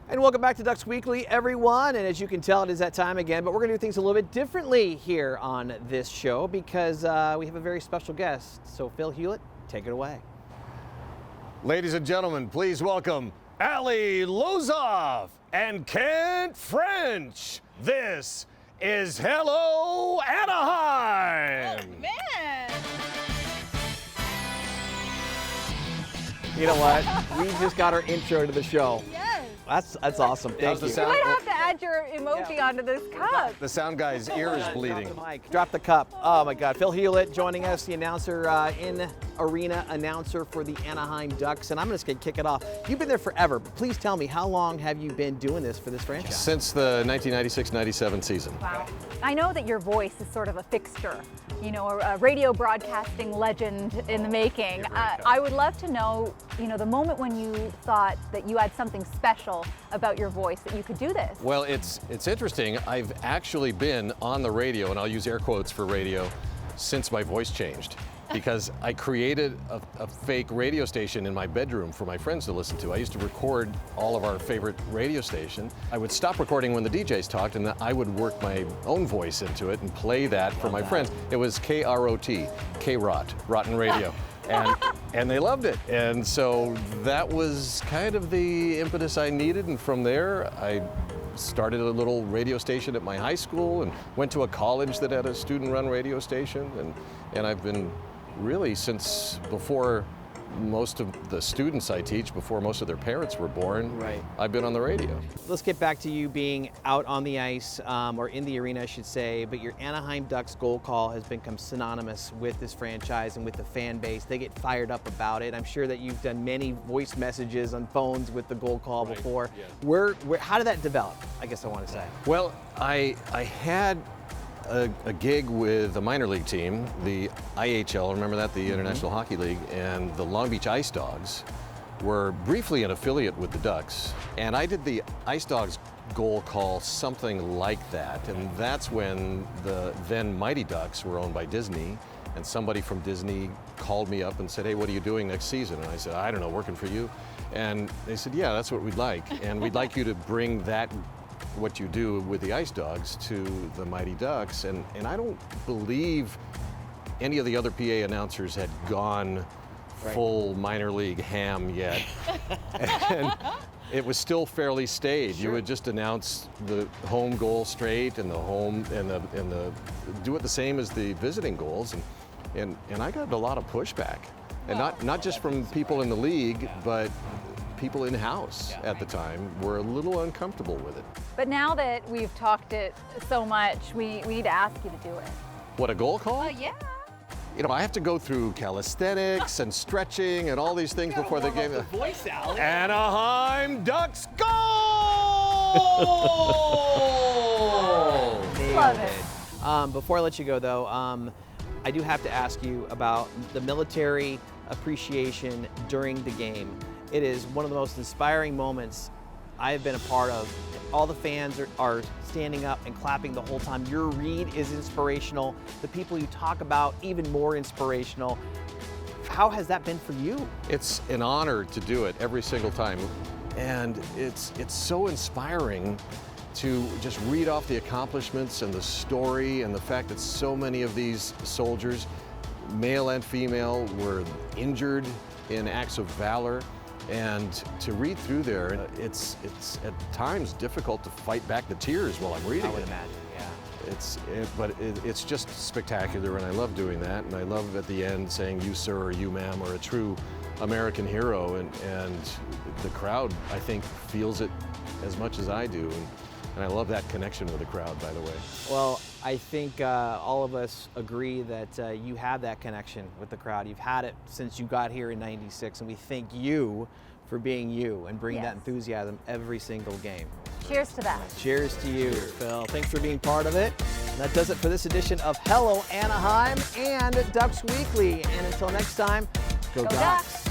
And welcome back to Ducks Weekly, everyone. And as you can tell, it is that time again, but we're going to do things a little bit differently here on this show because we have a very special guest. So Phil Hulett, take it away. Ladies and gentlemen, please welcome Ali Lozoff and Kent French. This is Hello Anaheim. Oh, man. You know what? We just got our intro to the show. Yes. That's awesome. Thank you. You might have to add your emoji onto this cup. The sound guy's ear is bleeding. Drop the mic. Drop the cup. Oh my God. Phil Hulett joining us, the announcer, in-arena announcer for the Anaheim Ducks. And I'm just going to kick it off. You've been there forever, but please tell me, how long have you been doing this for this franchise? Since the 1996-97 season. Wow. I know that your voice is sort of a fixture, you know, a radio broadcasting legend in the making. I would love to know, you know, the moment when you thought that you had something special about your voice, that you could do this. Well, it's interesting. I've actually been on the radio, and I'll use air quotes for radio, since my voice changed. Because I created a fake radio station in my bedroom for my friends to listen to. I used to record all of our favorite radio station. I would stop recording when the DJs talked, and then I would work my own voice into it and play that for my friends. It was KROT, K-Rot, Rotten Radio. And they loved it. And so that was kind of the impetus I needed. And from there, I started a little radio station at my high school and went to a college that had a student-run radio station. And I've been really, since before most of the students I teach, before most of their parents were born, Right. I've been on the radio. Let's get back to you being out on the ice, or in the arena, I should say, but your Anaheim Ducks goal call has become synonymous with this franchise and with the fan base. They get fired up about it. I'm sure that you've done many voice messages on phones with the goal call before. yeah. How did that develop, I guess I want to say? Well, I had a gig with a minor league team, the IHL, remember that, the International Hockey League, and the Long Beach Ice Dogs were briefly an affiliate with the Ducks. And I did the Ice Dogs goal call, something like that. And that's when the then Mighty Ducks were owned by Disney. And somebody from Disney called me up and said, "Hey, what are you doing next season?" And I said, "I don't know, working for you." And they said, "Yeah, that's what we'd like. And we'd like you to bring that, what you do with the Ice Dogs, to the Mighty Ducks." And I don't believe any of the other PA announcers had gone full minor league ham yet. And it was still fairly staid. Sure. You would just announce the home goal straight and the home and the do it the same as the visiting goals. And I got a lot of pushback. And not just from people in the league, but people in-house at the time were a little uncomfortable with it. But now that we've talked it so much, we need to ask you to do it. What, a goal call? Yeah. You know, I have to go through calisthenics and stretching and all these things before the game. Voice, Allie. Anaheim Ducks goal! Love it. Before I let you go, though, I do have to ask you about the military appreciation during the game. It is one of the most inspiring moments I have been a part of. All the fans are standing up and clapping the whole time. Your read is inspirational. The people you talk about, even more inspirational. How has that been for you? It's an honor to do it every single time. And it's so inspiring to just read off the accomplishments and the story and the fact that so many of these soldiers, male and female, were injured in acts of valor. And to read through there, it's at times difficult to fight back the tears while I'm reading it. I would imagine, yeah. But it's just spectacular, and I love doing that. And I love at the end saying, "You sir," or "You ma'am," or a true American hero. And the crowd, I think, feels it as much as I do. And I love that connection with the crowd, by the way. Well, I think all of us agree that you have that connection with the crowd. You've had it since you got here in '96, and we thank you for being you and bringing that enthusiasm every single game. Cheers to that. Cheers to you, Phil. Thanks for being part of it. And that does it for this edition of Hello Anaheim and Ducks Weekly. And until next time, go Ducks.